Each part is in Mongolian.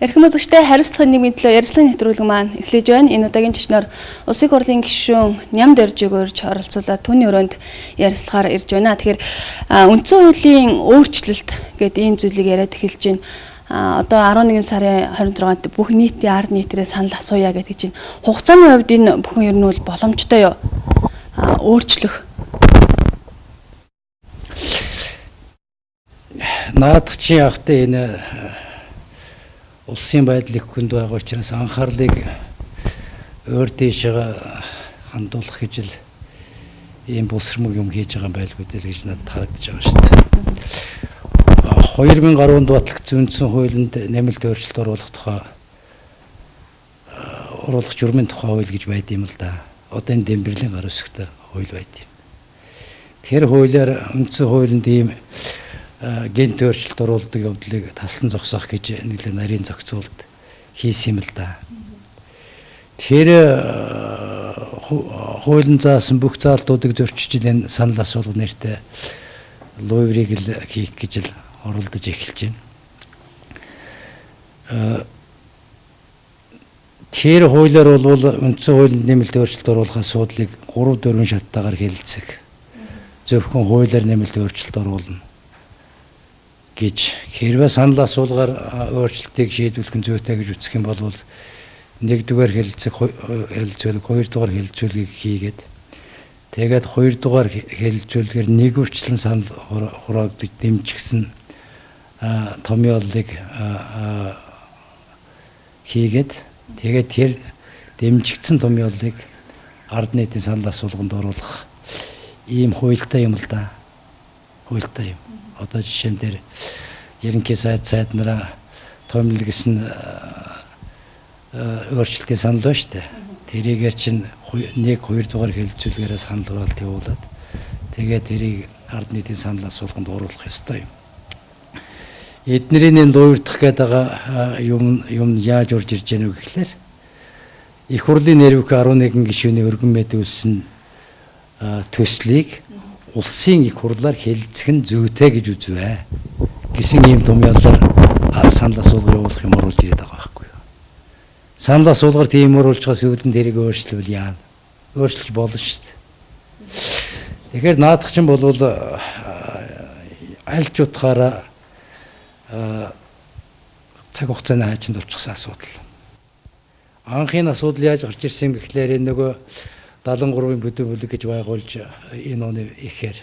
Эрхэм үзэгчдээ хариуцлагын нийгмийн төлөө ярилцлагын нэвтрүүлэг маань эхлэж байна. Энэ удаагийн төчнөр Улсын хурлын гишүүн Ням Доржиг урьж оролцуулаад түүний өрөөнд ярилцлагаар ирж байна. Тэгэхээр үндсэн хуулийн өөрчлөлт гэдэг ийм зүйлийг яриад эхэлж байна. Одоо 11 сарын 26-нд бүх нийтийн ард нийтрээ санал асууя гэдэг чинь хугацааны хувьд энэ бүхэн ер нь бол боломжтой юу? Өөрчлөх. Наадах чи явахтай энэ улсын байдлыг хүнд байгаа учраас анхаарлыг өөр дэшегээ хандуулах гэж л ийм бусрмаг юм хийж байгаа байлгүй дээ гэж надад харагдаж байгаа шүү дээ. 2010 онд батлагдсан үндсэн хуулинд нэмэлт өөрчлөлт оруулах журмын тухай хууль гэж байд юм л да. Одоо энэ Дембэрлийн гар үсгтэй хууль байд юм. Тэгэхээр хуулиар үндсэн хуулинд ийм гент өөрчлөлт оруулдаг явдлыг таслан зогсоох гэж нэлээд нарийн зохицуулт хийсэн юм л да. Тэгэхээр хуулийн заасан бүх заалтуудыг зөрчиж энэ санал асуулга нэртэй луйврыг л хийх гэж л оролдож эхэлж байна. Тэгэхээр хуулиар бол үндсэн хуулинд нэмэлт өөрчлөлт оруулах асуудлыг 3-4 шаттайгаар хэлэлцэх. Зөвхөн хуулиар нэмэлт өөрчлөлт оруулна гэж хэрвээ санал асуулгаар өөрчлөлтийг шийдвэрлэх нь зүйтэй гэж үзэх юм бол нэгдүгээр хэлэлцүүлэг, хоёрдугаар хэлэлцүүлгийг хийгээд тэгээд хоёрдугаар хэлэлцүүлгээр нэг үрчлэн санал хураагдаж дэмжигсэн томьёолыг хийгээд тэгээд тэр дэмжигдсэн томьёолыг ард нийтийн санал асуулганд оруулах ийм хуультай юм л да. Хуультай юм. Одоо жишээн дээр ерөнхий сайд нараа томилгсэн өөрчлөлтийн санал байна шүү дээ. Тэрийгээр чинь 1-2 дугаар хэлэлцүүлгээрээ санал хураалт явуулаад тэгээд тэрийг ард нийтийн санал асуулганд оруулах ёстой юм. Эднэрийн энэ луйвдах гэдэг юм яаж урж ирж байгааг гэхлээр их хурлын нэрвэх 11 гишүүний өргөн мэдүүлсэн төслийг улсын их хурлаар хэлэлцэх нь зүйтэй гэж үзвэ гэсэн ийм томьёолоор санал асуулга явуулах юм оруулж ирээд байгаа байхгүй юу. Санал асуулгаар тийм оруулжгаас үүдэн тэрийг өөрчлөвл яана. Өөрчлөж болно шүү дээ. Тэгэхээр наадах чинь бол аль ч утгаараа цаг хугацааны хаачинд очихсан асуудал. Анхын асуудал яаж гарч ирсэн гэхлээр энэ нөгөө 73-ын бүдүүн бүлэг гэж байгуулж энэ оны ихээр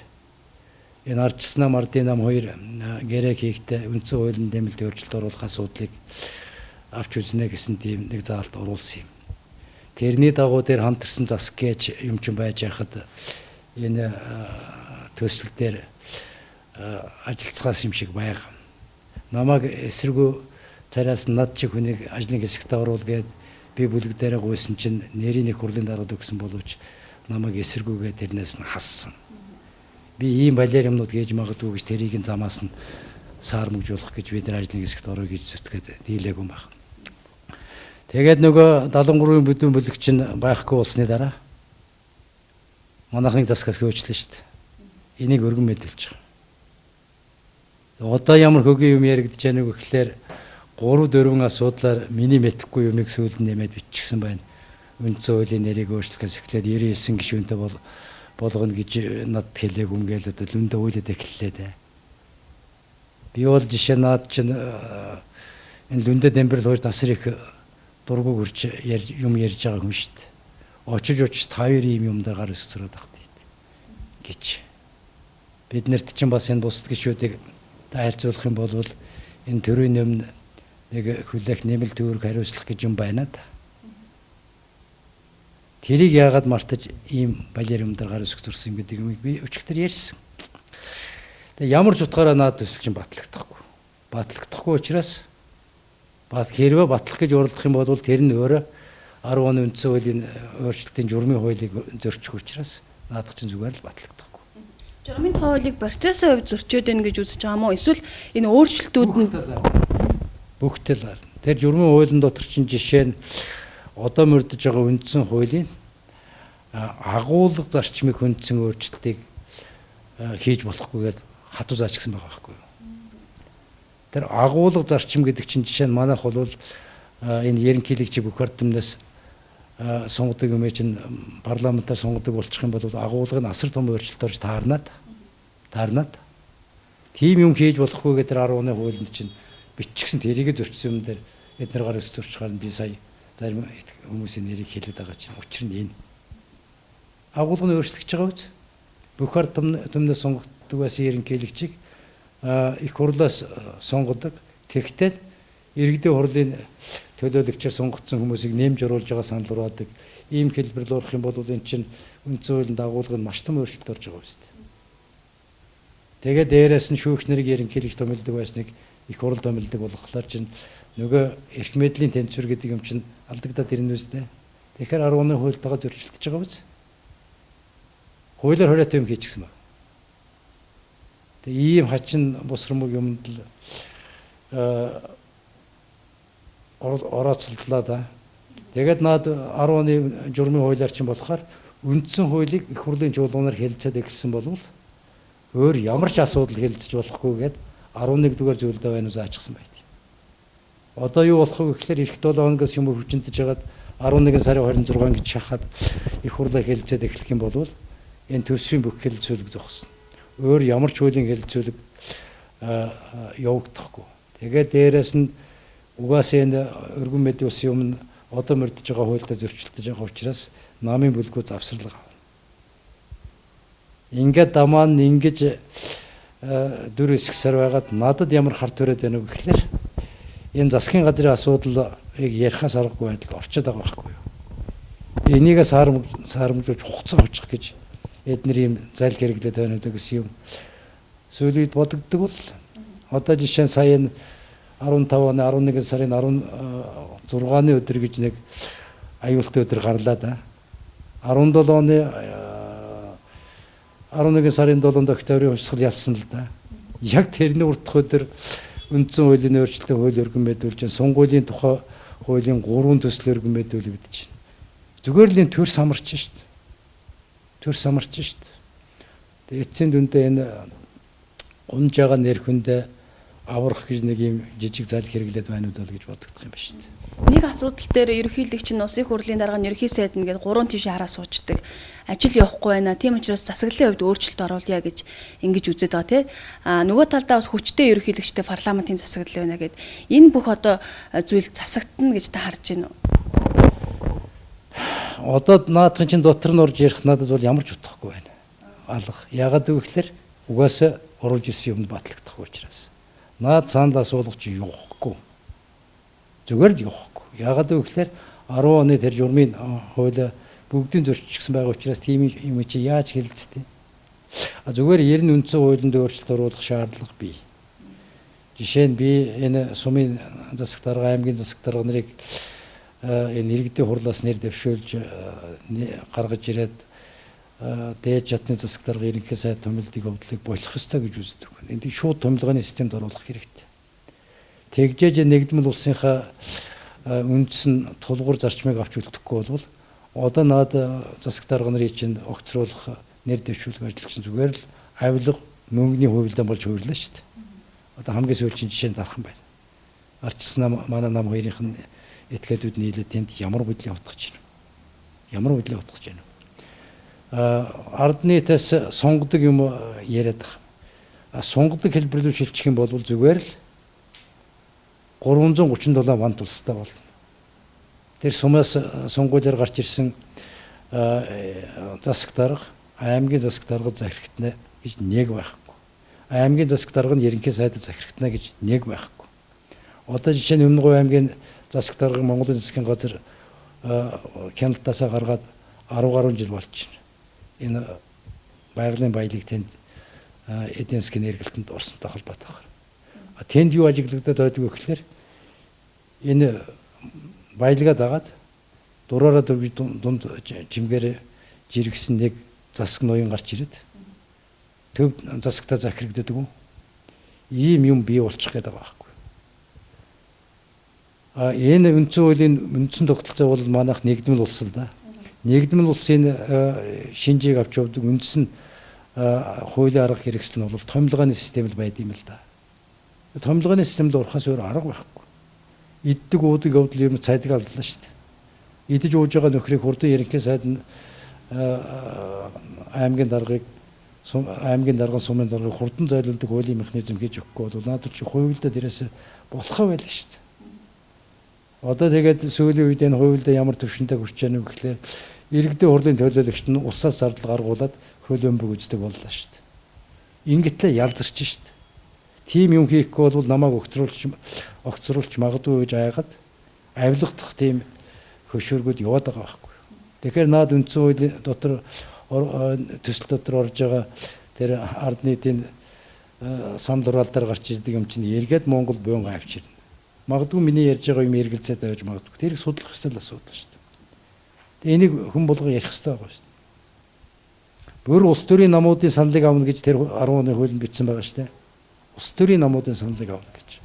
энэ ардчсан нам ардын нам 2 гэрээ хийхдээ үндсэн хуулинд нэмэлт өөрчлөлт оруулах асуудлыг авч үзнэ гэсэн тийм нэг заалт оруулсан юм. Тэрний дагуу дээр хамтарсан засаг гэж юм чинь байж хахад энэ төсөл дээр ажилцгаас юм шиг байгаа. Намайг эсэргүү цараас над чиг хүнийг ажлын хэсэгт оруул гээд би бүлэг дээр гуйсан чинь нэрийн их хурлын дараад өгсөн боловч намайг эсэргүүгээ тэрнээс нь хассан. Би ийм балиар юмнууд хийж магадгүй гэж тэрийг нь замаас нь саармөгжуулах гэж бид нар ажлын хэсэгт орё гэж зүтгээд дийлээгүй юм байна. Тэгээд нөгөө 73-ын бүдүүн бүлэг чинь байхгүй болсны дараа манайхныг засгаас хөөчлөө шүү дээ. Энийг өргөн мэдүүлж байгаа. Одоо ямар хөгийн юм яригдж байгааг гэхлээр 3-4 асуудлаар миний мэдэхгүй юмыг сүүлд нэмээд биччихсэн байна. Үндсэн хуулийн нэрийг өөрчлөхөөс эхлээд 99 гишүүнтэй болгоно гэж надад хэлээг өмгээл одоо лүндэ үйлээд эхэллээ дээ. Би бол жишээ наад чинь энэ лүндэ Дембэрл хоёр тасар их дургуг үрж юм ярьж байгаа хүн шүү дээ. Очиж хоёр ийм юм дээр гар өсгөрөөд багт гэж. Бид нарт чинь бас энэ бусад гишүүдийг харьцуулах юм бол энэ төрийн юм нэг хүлээх нэмэлт төвөрг хариуцлах гэж юм байна да. Тэрийг яагаад мартаж ийм балиар юм дээр гар өсгөрсөн гэдэг юм би өчигдөр ярьсан. Тэгээ ямар ч утгаараа наад төсөл чинь батлагдахгүй. Батлагдахгүй учраас хэрвээ батлах гэж уралдах юм бол тэр нь өөрөө 10 оны үндсэн хуулийн өөрчлөлтийн журмын хуулийг зөрчих учраас наадах чинь зүгээр л батлагдахгүй. Журмын хуулийг процессын хувьд зөрчөөд байна гэж үзэж байгаа мó эсвэл энэ өөрчлөлтүүд нь бүгдэл гарна. Тэр журмын хуулийн дотор чинь жишээ нь одоо мөрдөж байгаа үндсэн хуулийн агуулга зарчмыг хүндсэн өөрчлөлтийг хийж болохгүйгээд хатуу заачсан байгаа байхгүй юу. Тэр агуулга зарчим гэдэг чинь жишээ нь манайх бол энэ ерөнхийлөгчийг бүх ордомноос сонгодог юм чинь парламентаар сонгодог болчих юм бол агуулгын асар том өөрчлөлт орж таарнаад тийм юм хийж болохгүй гэдэг 10 оны хуулинд чинь биччихсэн тэрийг зөрчсөн юм дээр эдгээр гар өс зөрчих гарна би сая зарим хүмүүсийн нэрийг хэлээд байгаа чинь учир нь энэ агуулгын өөрчлөгдөж байгаа үз бүх ард түмнээ сонгодог байсан ерөнхийлөгчийг их хурлаас сонгодог. Тэгэхдээ иргэдийн хурлын төлөөлөгчөөр сонгогдсон хүмүүсийг нэмж оруулж байгаа санал ураадаг. Ийм хэлбэрл урах юм бол энэ чинь үндсэн хуулийн дагуулгын маш том өөрчлөлт орж байгаа юм. Тэгээд дээрээс нь шүүгч нарыг ерөнхийлөгч томилдог байсныг их хурл томилдог болохоор чинь нөгөө эрх мэдлийн тэнцвэр гэдэг юм чинь алдагдаад ирнэ үстэй. Тэгэхээр 10 оны хуультайгаа зөрчилдөж байгаа биз? Хуулиар хориотой юм хийчихсэн байна. Тэгээ ийм хачин босромог юмд л орооцолдлоо да. Тэгээд наад 10 оны журмын хуулиар чинь болохоор үндсэн хуулийг их хурлын чуулганаар хэлэлцээд эхэлсэн болвол өөр ямар ч асуудал хэлэлцэж болохгүй гэд 11 дугаар зүйлдээ байна уу заачсан байт. Одоо юу болох вэ гэхээр эх 7 хоногоос юм хүчнэтэж хагаад 11 сарын 26 гэж шахаад их хурлаар хэлэлцээд эхлэх юм бол энэ төсвийн бүх хэлэлцүүлэг зогсно. Өөр ямар ч хуулийн хэлэлцүүлэг явагдахгүй. Тэгээд дээрэс нь угаасаа энэ өргөн мэдээ усын өмнө одоо мөрдөж байгаа хуультай зөрчилдөж байгаа учраас намын бүлгүү завсарлага авна. Ингээд дамаан ингэж 4-9 сар байгаад надад ямар харт өрөөд байна вэ гэхлээр энэ засгийн газрын асуудлыг ярихаас аргагүй байдал орчод байгаа байхгүй юу. Энийгээ саарамжуулж хугацаа очих гэж эдгээр юм зал хэрэглээд байна гэдэг гэсэн юм. Сүүлийн үед бодогддог бол одоо жишээ нь сая 15 оны 11 сарын 16-ны өдөр гэж нэг аюултай өдөр гарлаа да. 17 оны 11 сарын 7-нд октябрийн хувьсгал ялсан л да. Яг тэрний урдах өдөр үндсэн хуулийн өөрчлөлтөд хууль өргөн мэдүүлж, сонгуулийн тухай хуулийн 3 төсөл өргөн мэдүүлэгдэж байна. Зүгээр л энэ төр самарч шít. Төр самарч шít. Тэгээ эцсийн дүндээ энэ унж байгаа нэр хүндээ аврах гэж нэг юм жижиг зал хэрэглээд байна уу гэж бодогдох юм ба шít. Нэг асуудал дээр ерөнхийлөгч нь улсын хурлын дарга нь ерөнхий сайд нь гээд 3 тийш хараа суучдаг. Ажил явахгүй байна. Тийм учраас засаглалын хувьд өөрчлөлт оруулъя гэж ингэж үзээд байгаа тий. Нөгөө талдаа бас хүчтэй ерөнхийлөгчтэй парламентын засаглал байна гэд энэ бүх одоо зүйл засагдана гэж та харж байна уу? Одоо наадхан чинь дотор нь орж ярих надад бол ямар ч утгагүй байна. Алга. Ягаад гэвэл угаасаа оруулж ирсэн юмд батлагдах учраас. Наад цаандаа суулгач явахгүй. Зүгээр л явахгүй. Ягаад гэвэл 10 оны тэр журмын хууль бүгдийн зөрчигдсэн байгаа учраас тийм юм чи яаж хэлэлцдэг. Зүгээр ер нь үндсэн хуулинд өөрчлөлт оруулах шаардлага бий. Жишээ нь би энэ сумын засаг дарга, аймгийн засаг дарга нарыг энэ иргэдийн хурлаас нэр дэвшүүлж гаргаж ирээд дээд чатны засаг дарга ерөнхий сайд томилдог явдлыг болох ёстой гэж үздэг. Энд шууд томилгооны системд оруулах хэрэгтэй. Тэгжээж нэгдмэл улсынхаа үндсэн тулгуур зарчмыг авч үлдэхгүй бол одоо наад засаг дарга нарын чинь огцруулах нэр дэвшүүлэх ажил чинь зүгээр л авилга мөнгөний хувилдаан болж хөврлөө шүү дээ. Одоо хамгийн сүүлийн жишээ дархан байна. Арчилсан манай нам хоёрынх нь этгээдүүд нийлээд тэнд ямар хөдөлгөөн утгаж байна. Ямар хөдөлгөөн утгаж байна. Ард нийтээс сонгодог юм яриад байгаа. Сонгодог хэлбэрлүү шилжих юм бол зүгээр л 337 ван тулстай болно. Тэр сумаас сонгуулиар гарч ирсэн засаг дарга, аймгийн засаг дарга захирагтна гэж нэг байхгүй. Аймгийн засаг дарга нь ерөнхий сайдад захирагтна гэж нэг байхгүй. Одоо жишээ нь Өмнөговь аймгийн засаг дарга Монголын засгийн газар хяналтаасаа гаргаад 10 гаруй жил болж байна. Энэ байгалийн баялаг тэнд эдийн засгийн эргэлтэнд орсонтой холбоотойгоор. Тэнд юу ажиглагдаад байдаг вэ гэхээр энэ баялагаа дагаад дураараа дөрвж дунд жимгээр жиргсэн нэг засаг ноён гарч ирээд төв засагтаа захирагддаг юм. Ийм юм бий болчих гээд байгаа байхгүй. Энэ үндсэн хуулийн үндсэн тогтолцоо бол манайх нэгдмэл улс л да. Нэгдмэл улсын шинжийг авч явдаг үндсэн хуулийн арга хэрэгсэл нь бол томилгооны систем л байд юм л да. Томилгооны системд орохоос өөр арга байхгүй. Иддэг уудаг явдал юм цайдаг алдлаа шүү дээ. Идэж ууж байгаа нөхрийг хурдан ерөнхий сайд нь аймгийн даргыг аймгийн дарган сумын даргыг хурдан зайлуулдаг хуулийн механизм хийж өгөхгүй бол надад чи хувилдаа дээрээс болохоо байлаа шүү дээ. Одоо тэгээд сүүлийн үед энэ хувилдаа ямар төвшөнтэй хүрч яана вэ гэхээр иргэдийн хурлын төлөөлөгчд нь усаас зардал гаргуулад хөлөмбөг үздэг боллоо шүү дээ. Ингэтлээ ялзарч шүү дээ. Тим юм хийхгүй бол намайг огцруулж магадгүй гэж айгаад авилгадах тийм хөшөөргүүд яваад байгаа байхгүй. Тэгэхээр наад үндсэн хуулийн дотор төсөл дотор орж байгаа тэр ард нийтийн санал хураалтаар гарч ирдэг юм чинь эргээд Монгол буйн авчирна. Магадгүй миний ярьж байгаа юм эргэлзээд байж магадгүй. Тэрийг судлах ёстой л асуудал шүү дээ. Энийг хүн болго ярих ёстой байгаа шүү дээ. Бүр улс төрийн намуудын саналыг авна гэж тэр 10 оны хуулинд бичсэн байгаа шүү дээ. Улс төрийн намуудын саналыг авна гэж.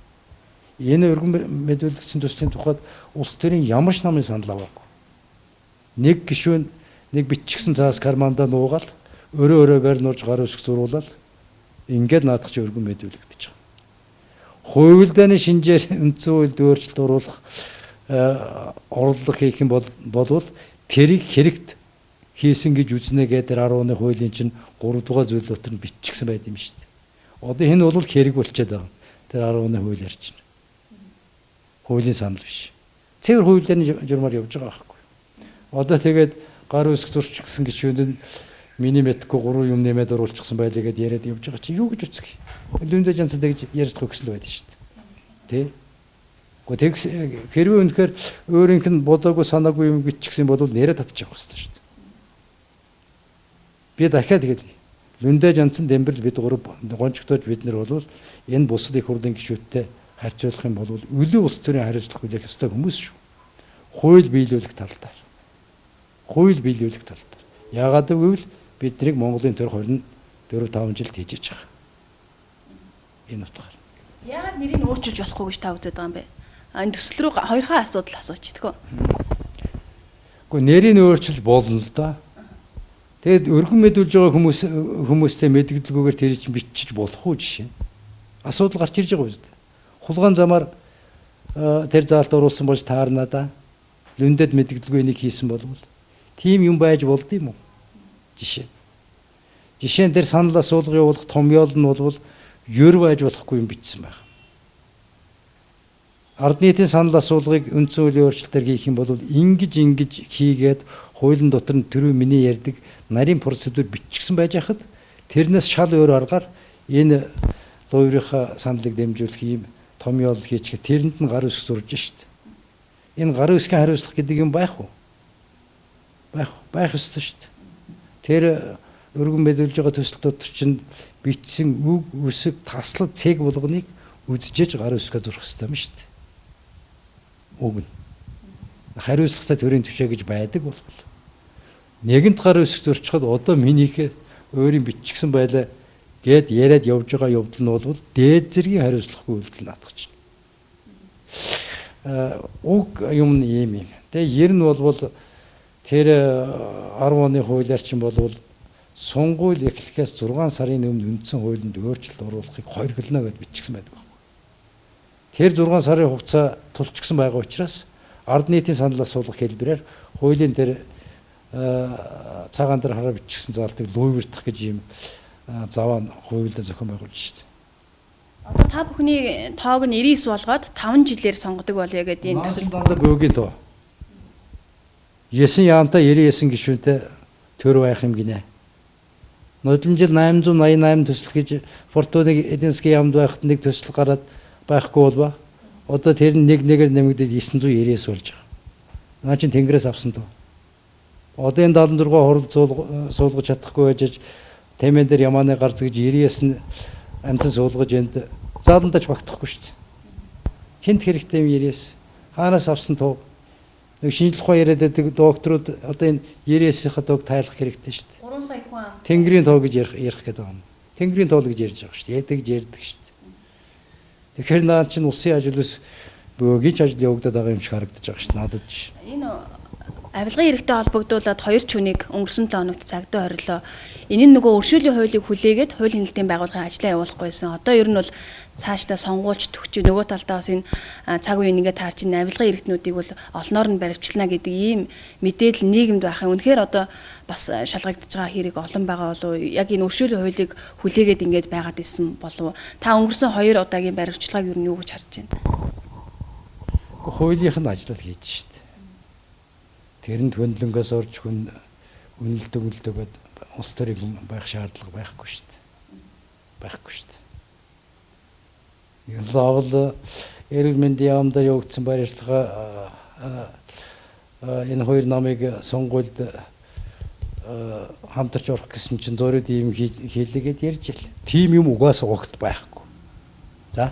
Энэ өргөн мэдүүлэгчийн төслийн тухайд улс төрийн ямар ч намын санал аваагүй. Нэг гишүүн нэг биччихсэн цаас кармандаа нуугаал өрөөгөр нурж гар үсг зуруулаад ингээд наадах чи өргөн мэдүүлэгдэж байгаа. Хувилдааны шинжээр үндсэн хуульд өөрчлөлт оруулах орлого хийх юм болвол тэрийг хэрэгт хийсэн гэж үзнэ гэдэг 10 оны хуулийн чинь 3 дугаар зүйл дотор нь биччихсэн байт юм шүү дээ. Одоо энэ бол хэрэг болчиход байгаа. Тэр 10 оны хууль ярьж байна. Хуулийн санал биш. Цэвэр хувилдааны журмаар явж байгаа байхгүй. Одоо тэгээд гар үсг зурч гисэн гişүүнд нь миний мэдхгүй 3 юм нэмээд оруулчихсан байлаа гэдээ яриад явж байгаа чи юу гэж үцэх. Лүндэ жанцад гэж ярьж хөксөл байдаг шүү дээ. Тэ? Гэхдээ хэрвээ үнэхээр өөрийнх нь бодоогүй санаагүй юм биччихсэн бол нэрэ татчих явах хэрэгтэй шүү дээ. Би дахиад тэгээд лүндэ жанцсан дэмбэрл бид гурав гончгтойж бид нар бол энэ бусад их хурлын гишүүдтэй харьцуулах юм бол өлөө улс төрийн хариуцлага хүлээх ёстой хүмүүс шүү. Хууль биелүүлэх талдаар. Хууль биелүүлэх талдаар. Яагаад гэвэл биднийг Монголын төр 24-5 жилд хийж байгаа. Энэ утгаар. Яагаад нэрийг өөрчилж болохгүй гэж та үзээд байгаа юм бэ? Энэ төсөл рүү хоёрхан асуудал асууж идэггүй. Гэхдээ нэрийг өөрчилж болно л да. Тэгэд өргөн мэдүүлж байгаа хүмүүстэй мэдгэлгүйгээр тэр чинь бичиж болох уу жишээ. Асуудал гарч ирж байгаа үстэй. Хулгайн замаар тэр заалт оруулсан болж таарна да. Лүндэд мэдгэлгүй энийг хийсэн болвол тийм юм байж болд юм уу? Жишээ. Жишээ нь тэр санал асуулга явуулах том ёол нь бол ер байж болохгүй юм бичсэн байна. Ард нийтийн санал асуулгыг үндсэн хуулийн өөрчлөлтөөр хийх юм бол ингэж хийгээд хуулийн дотор нь түрүү миний ярьдаг нарийн процедур биччихсэн байж хахад тэрнээс шал өөр аргаар энэ луурийнхаа саналыг дэмжүүлэх юм том ёол хийчих тэрэнд нь гар үсг зурж шít. Энэ гар үсгийн хариуцлага гэдэг юм байх уу? Байх ёстой шít. Тэр өргөн мэдүүлж байгаа төсөл дотор чинь бичсэн үг үсэг таслал цэг болгоныг үзжээж гар үсгээ зурх ёстой юм шít. Уг нь хариуцлагатай төрийн төвшөө гэж байдаг бол нэгэнт гар үсэг зурчихад одоо минийхээ өөрийн биччихсэн байлаа гэд яриад явж байгаа явдал нь бол дээд зэргийн хариуцлагагүй үйлдэл наадах чинь. Уг юм нь ийм юм. Тэгээ ер нь бол тэр 10 оны хуулиар чинь бол сунгуйл эхлэхээс 6 сарын өмнө үндсэн хуулинд өөрчлөлт оруулахыг хоригдолно гэж бичсэн байдаг. Тэр 6 сарын хугацаа тулчсан байгаа учраас ард нийтийн санал асуулгах хэлбэрээр хуулийн тэр цагаан дээр хараа бичсэн заалтыг луйвэртах гэж юм заваа хуульд зохион байгуулж шүү дээ. Одоо та бүхний тоог нь 99 болгоод 5 жилээр сонгодог болъё гэдэг энэ төсөл. Дандаа бөөгийн тоо. 9 яамтай 99 гишүүнтэй төр байх юм гинэ. Нодлон жил 888 төсөл гэж Фортуны Эдинский яамд байхад нэг төсөл гараад байхгүй болва. Одоо тэр нь нэгээр нэмэгдээд 999 болж байгаа. Наа чин тэнгэрээс авсан тоо. Одоо энэ 76 хурал суулгаж чадахгүй байж тэмэн дээр ямааны гар згэж 99 нь амтан суулгаж энд зааландаж багтахгүй шүү дээ. Хинт хэрэгтэй юм 99. Хаанаас авсан тоо. Нэг шинжлэх ухаан яриад байдаг докторууд одоо энэ 99-ийнхаа тоог тайлах хэрэгтэй шүү дээ. 3 сая хүн. Тэнгэрийн тоо гэж ярих гэдэг юм. Тэнгэрийн тоо гэж ярьж байгаа шүү дээ. Ядаг ярьдаг шүү дээ. Тэгэхээр наа чинь улсын ажил ус бөөгийн ажил явагдаад байгаа юм шиг харагдаж байгаа шүү дээ. Надад чинь. Энэ авилгын эрхтэй холбогдуулаад хоёр ч хүнийг өнгөрсөн 7 хоногт цагдаа орилоо. Энэ нь нөгөө өршөөлийн хуулийг хүлээгээд хуулийн хэлтийн байгууллагын ажлаа явуулахгүйсэн. Одоо ер нь бол цаашдаа сонгуульч төгч нөгөө талдаа бас энэ цаг үеийн ингээд таарч энэ авилгын эрхтнүүдийг бол олноор нь баривчлана гэдэг ийм мэдээлэл нийгэмд байхын үнэхээр одоо бас шалгагдж байгаа хэрэг олон байгаа болов уу? Яг энэ өршөөлийн хуулийг хүлээгээд ингээд байгаад исэн болов уу? Та өнгөрсөн 2 удаагийн баривчлагыг ер нь юу гэж харж байна? Хуулийнх нь ажиллал хийж штт. Тэрэнд хөндлөнгөөс орж хүн үнэлдэг ус төрийн хүн байх шаардлага байхгүй штт. Байхгүй штт. Ялгал эрүүл мэндийн яамдаар явагдсан барилга энэ хоёр намыг сонгуульд хамтарч орох гэсэн чинь зөрөөд ийм хийлгээд ярьж ил. Тим юм угаасаа огт байхгүй. За.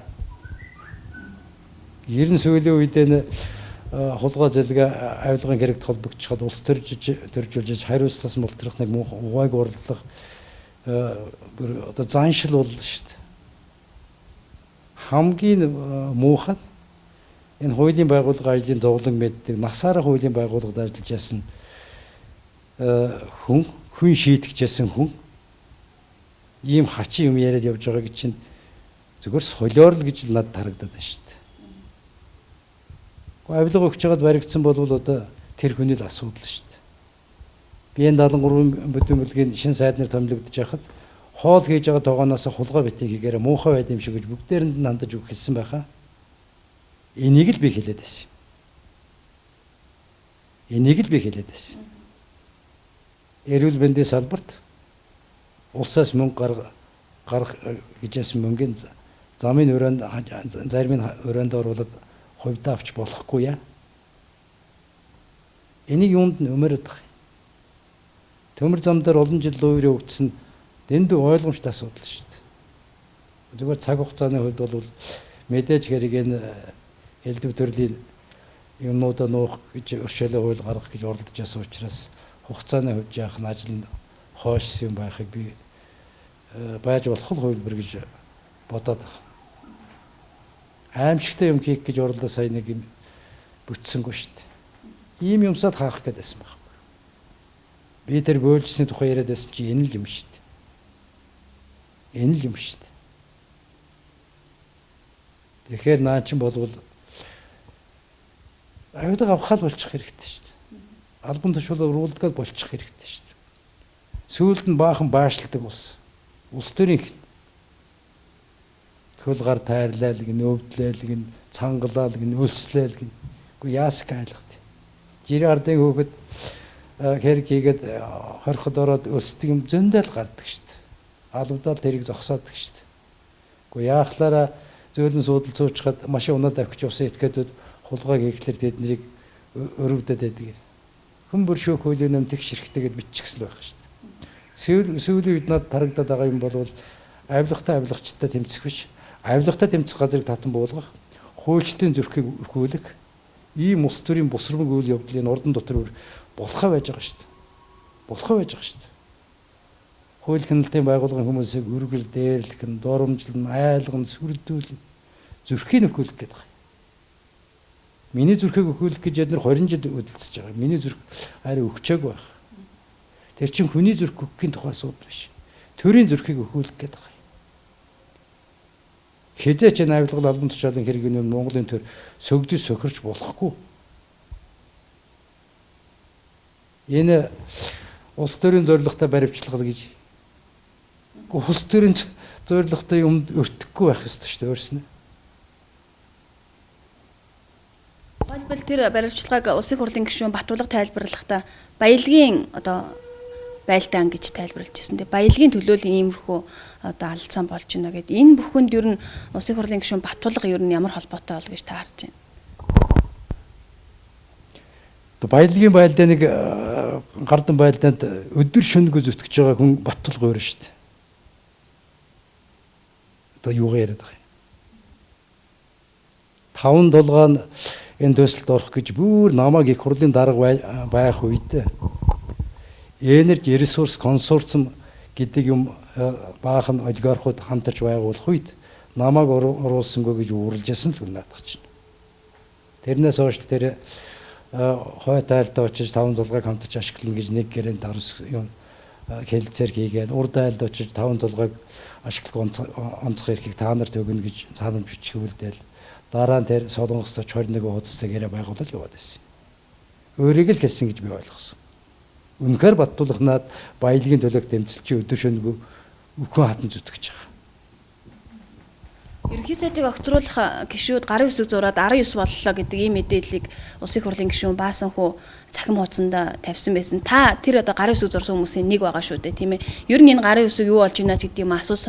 Ерэн сүүлийн үед энэ хулгай зэлгээ авилгын хэрэгт холбогдчиход улс төржүүлж хариуцлаас мултрах нэг угааг урлах одоо заншил боллоо шүү дээ. Хамгийн муухай энэ хуулийн байгууллага ажлын зовлон мэддэг насаараа хуулийн байгууллагад ажиллаж ясан хүн шийтгэжсэн хүн ийм хачин юм яриад явж байгаа гэж чинь зүгээр солиор л гэж надад харагдаад байна шүү дээ. Авилга өгч жагаад баригдсан бол одоо тэр хүний л асуудал шүү дээ. Би энэ 73 бүтээмжлэгийн шин сайднаар томилогдож яхад хоол хийж байгаа тоогоноос хулгай битгий хийгээрээ муухай байд юм шиг гэж бүгдээрэнд нь хандаж үг хэлсэн байхаа. Энийг л би хэлээд байсан. Энийг л би хэлээд байсан. Эрүүл мэндийн салбарт улсаас мөнгө гарах гэжсэн мөнгөний замын өрөөнд зарим нь өрөөнд оруулаад хувьдаа авч болохгүй яа. Энийг юунд нь өмөрөд байгаа юм. Төмөр зам дээр олон жил луурь өгдсөн дэндүү ойлгомжтой асуудал шүү дээ. Зүгээр цаг хугацааны хувьд бол мэдээж хэрэг энэ элдв төрлийн юмнуудаа нуух гэж өршөөлөө хууль гаргах гэж оролдож байсан учраас хугацааны хувьд яахан ажил нь хойшсон юм байхыг би байж болох л хувилбар гэж бодоод байна. Аимшигтай юм хийх гэж оролдоо сая нэг юм бүтсэнгүй шүү дээ. Ийм юмсад хаах гэдсэн байхгүй. Би тэр бөөлжсөний тухай яриад байсан чи энэ л юм шүү дээ. Энэ л юм шүү дээ. Тэгэхээр наа чин болвол авилга авахал болчих хэрэгтэй шүү дээ. Албан тушаалаар уралдаад болчих хэрэгтэй шүү дээ. Сүүлд нь баахан баашилдаг улс төрийн хөл гар тайрлал гин өвдлэл гин цангалал гин өлслэл гин үгүй яаск айлгад. Жирийн ардын хөөхд хэрэг хийгээд хорход ороод өсдөг юм зөндөл гардаг шүү дээ. Албадаа тэрийг зогсоодог шүү дээ. Үгүй яахлаараа зөөлөн суудал цуучгаад машин унаад авчих усан этгээдүүд хулгайг хийхлээр тэднийг өрөвдөд байдаг. Хүн бүр шүүх хуулийн нэмтэх ширхтэйгээд биччихсэн байх шүү дээ. Сүүлийн үед надад харагдаад байгаа юм бол авилгатай авилгачтай тэмцэх биш. Авилгатай тэмцэх газрыг татан буулгах, хуульчдын зүрхийг өхөөлөх, ийм улс төрийн бусрамг үйл явдлын ордон дотор болохоо байж байгаа шүү дээ. Болохоо байж байгаа шүү дээ. Хууль хяналтын байгууллагын хүмүүсийг үргэл дээрлэх, доромжлон, айлган, сүрдүүлнэ, зүрхийг өхөөлөх гэдэг байна. Миний зүрхийг өхөөлөх гэж эдгээр 20 жил хөдөлсөж байгаа. Миний зүрх арай өгчөөг байх. Тэр чинь хүний зүрх өгөхийн тухай асуудал биш. Төрийн зүрхийг өхөөлөх гэдэг байна. Хизээч энэ авилгал албан тушаалын хэргийн юм Монголын төр сөгдөж сохирч болохгүй. Энэ улс төрийн зорилготой баривчлал гэж. Улс төрийн зорилготой юмд өртөхгүй байх ёстой шүү дээ өөрснөө. Болбол тэр баривчлагыг улсын хурлын гишүүн Батбулга тайлбарлахдаа баялагын одоо байлдаан гэж тайлбарлаж ирсэн. Тэгээ баялагын төлөөллийн иймэрхүү одоо алдсан болж байна гэд энэ бүхэнд ер нь улсын хурлын гишүүн Батбулга ер нь ямар холбоотой бол гэж та харж байна. Баялагын байлдааныг гардан байлдаанд өдөр шөнөгүй зүтгэж байгаа хүн Батбулга өөр шүү дээ. Одоо юугаар яриад байгаа юм. 5 толгой нь энэ төсөлд орох гэж бүр намайг их хурлын дарга байх үед энерги ресурс консорциум гэдэг юм баахан олигархууд хамтарч байгуулах үед намайг оруулсангүй гэж ууралж ясан л надад чинь. Тэрнээс хойш тэр хойд айлдаа очиж 5 дулгааг хамтарч ашиглана гэж нэг гэрээнд дарс юм хэлэлцээр хийгээд урд айлд очиж 5 дулгааг ашиглах онцгой эрхийг та нарт өгнө гэж санамж бичгүүлдээл дараа нь тэр Солонгост 21 хуудастай гэрээ байгуулал яваад байсан. Өөрийг л хэлсэн гэж би ойлгосон. Үнэхээр Баттуулахнаад баялагын төлөөх дэмжэлч өдөр шөнөгүй өхөн хатан зүтгэж байгаа. Ерөнхий сайдыг огцруулах гишүүд гарын үсэг зураад 19 боллоо гэдэг ийм мэдээллийг улсын хурлын гишүүн Баасанхүү цахим хуудсанд тавьсан байсан. Та тэр одоо гарын үсэг зурсан хүмүүсийн нэг байгаа шүү дээ, тийм ээ. Ер нь энэ гарын үсэг юу болж байна гэдэг юм асууж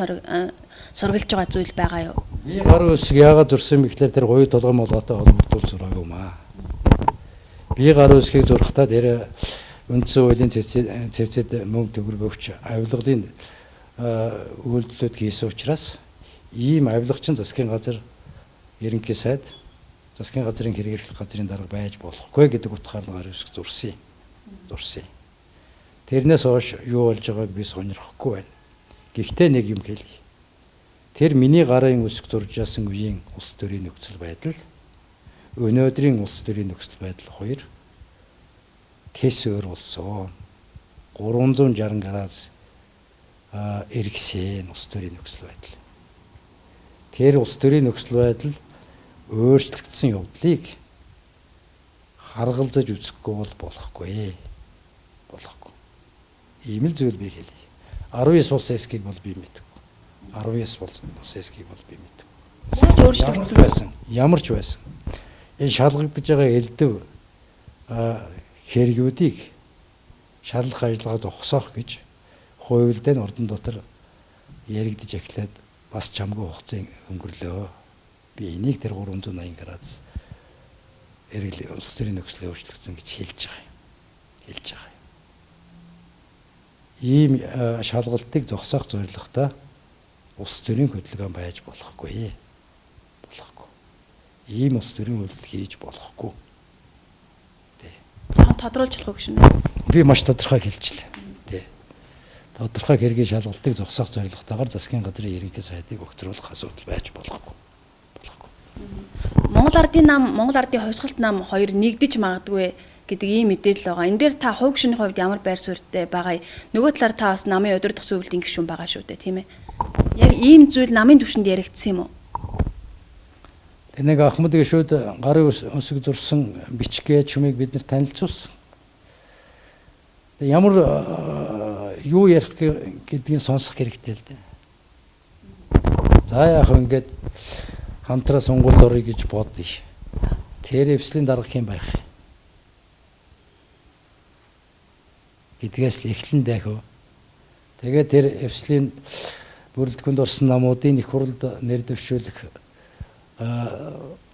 сургалж байгаа зүйл байгаа юу? Би гарын үсэг яагаад зурсан бэ гэхээр тэр гоё толгой молготой холбогдуул зураг юм аа. Би гарын үсгийг зурхтаа тэр үндсэн хуулийн цэцэд мөнгө төгрөг өгч авилгалын үйлдэлүүд хийсэн учраас ийм авилгачин засгийн газар ерөнхий сайд засгийн газрын хэрэгжлэх газрын дарга байж болохгүй гэдэг утгаар гарын үсэг зурсан. Тэрнээс хойш юу болж байгааг би сонирхгүй байна. Гэхдээ нэг юм хэлье. Тэр миний гарын үсэг зурж яасан үеийн улс төрийн нөхцөл байдал өнөөдрийн улс төрийн нөхцөл байдал хоёр тэс өөр болсон. 360 градус эргэсэн улс төрийн нөхцөл байдал. Тэр улс төрийн нөхцөл байдал өөрчлөгдсөн явдлыг харгалзаж үзэхгүй бол болохгүй. Ийм л зүйл би хэлье. 19 улс эсхийг бол би мэдгүй. 19 улс эсхийг бол би мэдгүй. Яаж өөрчлөгдсөн байсан? Ямар ч байсан. Энэ шалгагдж байгаа элдв хэрэгүүдийг шалгах ажиллагаа зогсоох гэж хуульдын ордон дотор яригдж эхлээд бас чамгүй хугацаа өнгөрлөө. Би энийг тэр 380 градус улс төрийн нөхцөлөөр өөрчлөгдсөн гэж хэлж байгаа юм. Ийм шалгалтыг зогсоох зорилготой улс төрийн хөдөлгөөн байж болохгүй. Ийм улс төрийн үйлдэл хийж болохгүй. Тодруулж болох гэж байна. Би маш тодорхой хэлжлээ. Тодорхой хэргийн шалгалтыг зогсоох зорилготойгоор засгийн газрын ерөнхий сайдыг огцруулах асуудал байж болохгүй. Монгол Ардын нам, Монгол Ардын хувьсгалт нам хоёр нэгдэж магадгүй гэдэг ийм мэдээлэл байгаа. Энэ дээр та хувь гишүүний хувьд ямар байр суурьтай байгаа? Нөгөө талаар та бас намын удирдах зөвлөлийн гишүүн байгаа шүү дээ, тийм ээ. Яг ийм зүйл намын түвшинд яригдсан юм уу? Нэг Ахмад гишүүд гарын үсэг зурсан бичгээ чүмийг бид нар танилцуулсан. Ямар юу ярих гэдгийг сонсох хэрэгтэй л дээ. За яг ингээд хамтраа сонгуульд орё гэж бодъё. Тэр эвслийн дарга хэм байх гэдгээс л эхлэн дахив. Тэгээд тэр эвслийн бүрэлдэхүүнд орсон намуудын их хурлд нэр дэвшүүлэх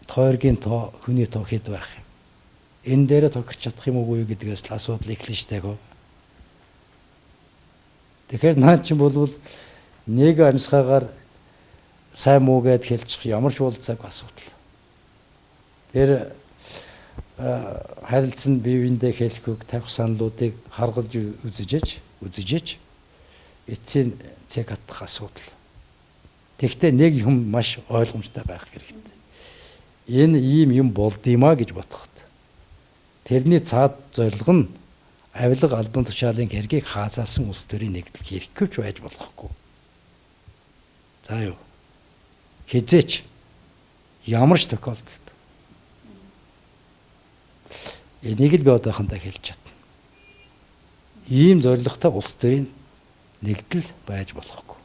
тойргийн тоо хүний тоо хэд байх юм. Энэ дээр тохирч чадах юм уу гэдгээс л асуудал эхлэн штайг. Тэгэхээр наад чинь болвол нэг амьсгаагаар сайн муу гэд хэлчих ямар ч уулзаагүй асуудал. Тэр харилцан биевиндээ хэлэхүүг тавих саналуудыг харгалж үзэж эцсийн цэг хатах асуудал. Тэгвэл нэг юм маш ойлгомжтой байх хэрэгтэй. Энэ ийм юм болдгиймаа гэж бодоход. Тэрний цаад зорилго нь авилга албан тушаалын хэргийг хаазаасан улс төрийн нэгдэл хэрэггүй ч байж болохгүй. За юу. Хизээч ямар ч тохиолдолд энийг л би одоохондоо хэлж чадна. Ийм зорилготой улс төрийн нэгдэл байж болохгүй.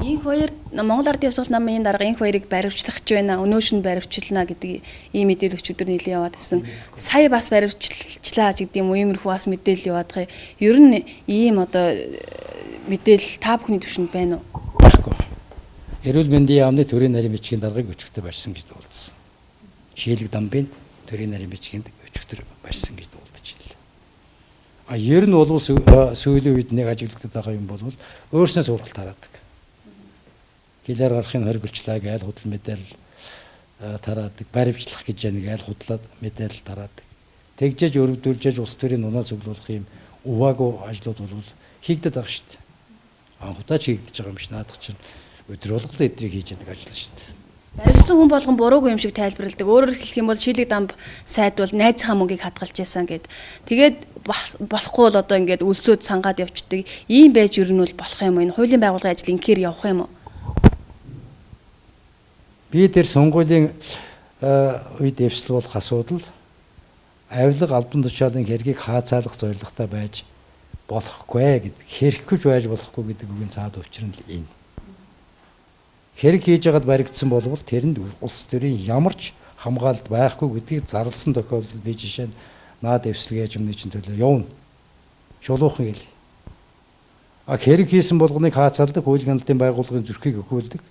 Инх хоёр Монгол Ардын хувьсгалт намын дарга инх хоёрыг баривчлах гэж байна. Өнөөш нь баривчлана гэдэг ийм мэдээлэл өчигдөр нийлээ яваад байсан. Сая бас баривчлаа гэдэг юм уу, иймэрхүү бас мэдээлэл яваад байгаа. Ер нь ийм одоо мэдээлэл та бүхний төвшөнд байна уу? Байхгүй. Эрүүл мэндийн яамны төрийн нарийн бичгийн даргыг өчигдөр барьсан гэж дуулсан. Шийлэг дамбын төрийн нарийн бичгийн өчигдөр барьсан гэж дуулдаж байна. Ер нь бол сүүлийн үед нэг ажиглагдаад байгаа юм бол өөрснөөс ургалт хараадаг. Гэлээр гарахын хоригдлаа гээл худал мэдээлэл тараадаг, баривчлах гэж яана гээл худлаад мэдээлэл тараадаг. Тэгжээж өргөдүүлжээж улс төрийн нунаа цуглуулах юм уваагүй ажлууд бол хийгдэт байгаа шүү дээ. Анхудаа ч хийгдэж байгаа юм биш, наадах чинь өдөр болгол эдрийг хийж яадаг ажил шүү дээ. Барилдсан хүн болгон буруугүй юм шиг тайлбарладаг. Өөрөөр хэлэх юм бол Шилэг дамб сайд бол найзынхаа мөнгийг хадгалж яасан гэд. Тэгээд болохгүй бол одоо ингээд өлсөөд сангаад явцдаг. Ийм байж өрнөл болох юм уу? Энэ хуулийн байгууллагын ажил инхээр явах юм уу? Би тэр сонгуулийн үед дэвшлүүлэх асуудал авилга албан тушаалын хэргийг хаацаалах зорилготой байж болохгүй гэдэг. Хэрэггүй байж болохгүй гэдэг үгийн цаад учир нь л энэ. Хэрэг хийж байгаад баригдсан болвол тэрэнд улс төрийн ямар ч хамгаалалт байхгүй гэдгийг зарласан тохиолдолд би жишээ нь наад дэвсэлгээж өмнө чинь төлөө явна. Шулуухан хэл. Хэрэг хийсэн болгоныг хаацаалдаг хуулийн хяналтын байгууллагын зүрхийг өгүүлдэг.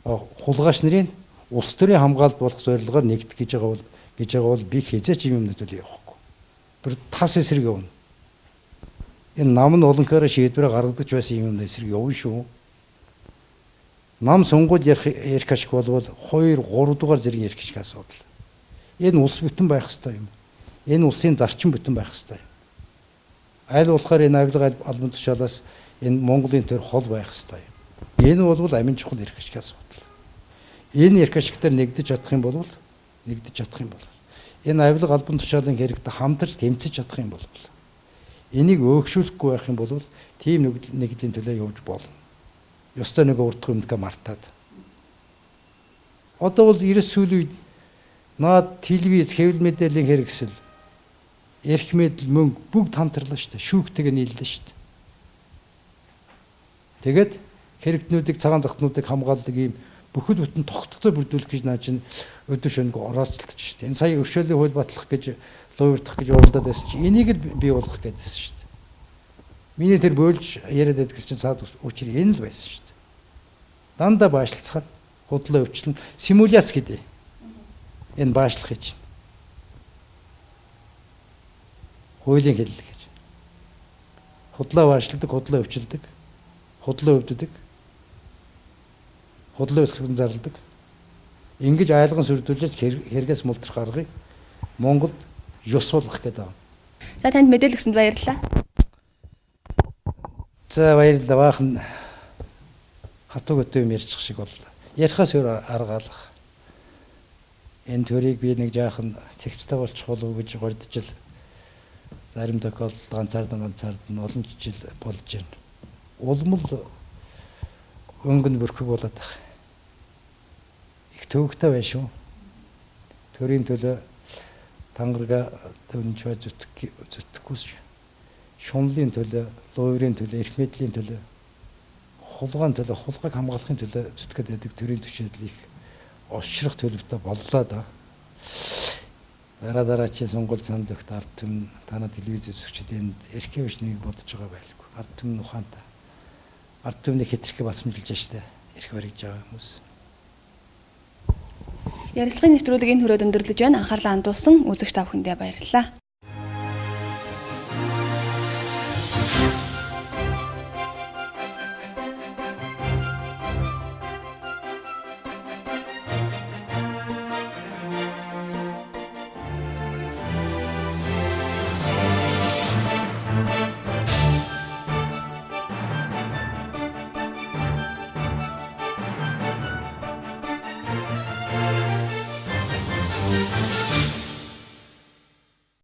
Хулгайч нарын улс төрийн хамгаалалт болох зорилгоор нэгдэх гэж байгаа бол би хязгаарч юм төлөө явахгүй. Тэр тас эсрэг явна. Энэ нам нь олонхоор шийдвэр гаргадаг байсан юм эсрэг явна шүү. Нам сонгуул ярих ашиг болвол 2 3 дугаар зэрэг ярих ашиг асуудал. Энэ улс бүтэн байх ёстой юм. Энэ улсын зарчим бүтэн байх ёстой юм. Аль болохоор энэ авилга албан тушаалаас энэ Монголын төр хол байх ёстой юм. Энэ бол амин чухал ярих ашиг асуудал. Энэ ярих ашигтаар нэгдэж чадах юм бол энэ авилга албан тушаалын хэрэгт хамтарч тэмцэж чадах юм бол энийг өөгшүүлэхгүй байх юм бол тийм нэгдлийн төлөө явж болно. Ёстой нэг урдах юмдаа мартаад. Одоо бол 90 сүүлийн үед наад телевиз, хэвлэл мэдээллийн хэрэгсэл, эрх мэдэл, мөнгө бүгд хамтарлаа шүү дээ. Шүүгтэйг нийллээ шүү дээ. Тэгээд хэрэгтнүүдийг, цагаан захтнуудыг хамгаалдаг ийм бүхэл бүтэн тогтцоо бүрдүүлэх гэж наа чинь өдөр шөнөгүй орооцолдож шүү дээ. Энэ сая өршөөлийн хууль батлах гэж, луурдах гэж уралдаад байсан чинь энийг л бий болгох гэдсэн шүү дээ. Миний тэр бөөлж яриад байдаг чинь цаад учир энэ л байсан шүү дээ. Дандаа баашлцахад худлаа өвчлөн симуляц гэдэг. Энэ баашлахыг чинь. Хуулийн хэллэг. Худлаа баашладаг, худлаа өвчлөдөг, худлаа өвддөг, худлаа өсгөн зарладаг. Ингэж айлган сүрдүүлж хэрэгээс мултрах аргыг Монголд ёсуулгах гэдэг. За танд мэдээлэл өгсөнд баярлалаа. За баярлалаа. Баахан хатуу хөтөө юм ярьчих шиг боллоо. Ярихаас өөр аргаалах. Энэ төрийг би нэг жаахан цэгцтэй болчих болов гэж гордож л зарим тохиолдолд ганцаардан олон жил болж байна. Улмал өнгөн бүрхэг болоод байна. Их төвөгтэй байна шүү. Төрийн төлөө тангарага төвнж бай зүтгэхгүйс. Шунлын төлөө, луурын төлөө, эрх мэдлийн төлөө, хулгайн төлөө, хулгайг хамгаалахын төлөө зүтгэхэд байдаг төрийн түвшиндэл их олшрох төлөвтэй боллоо да. Дараачийн сонгуул санал өгт ард түмэн танаа телевиз үзэгчид энд эрхээ өчнийг бодож байгаа байлгүй. Ард түмэн ухаантай. Ард түмний хэтэрхий басамжилж штэ. Эрх баригж байгаа хүмүүс. Ярилцлагын нэвтрүүлгийг энэ хүрээд өндөрлөж байна. Анхаарлаа хандуулсан үзэгч та бүхэндээ баярлалаа.